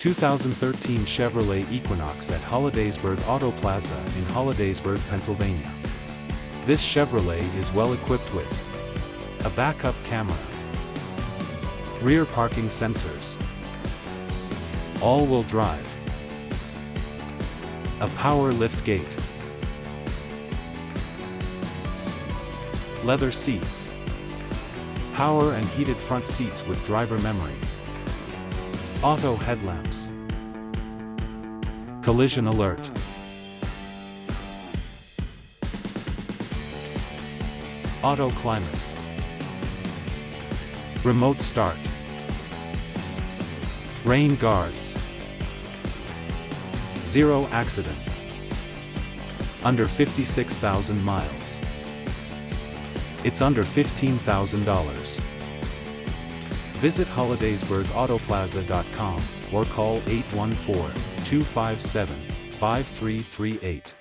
2013 Chevrolet Equinox at Hollidaysburg Auto Plaza in Hollidaysburg, Pennsylvania. This Chevrolet is well equipped with a backup camera, rear parking sensors, all-wheel drive, a power liftgate, leather seats, power and heated front seats with driver memory, auto headlamps, collision alert, auto climate, remote start, rain guards, 0 accidents, under 56,000 miles. It's under $15,000. Visit HollidaysburgAutoplaza.com or call 814-257-5338.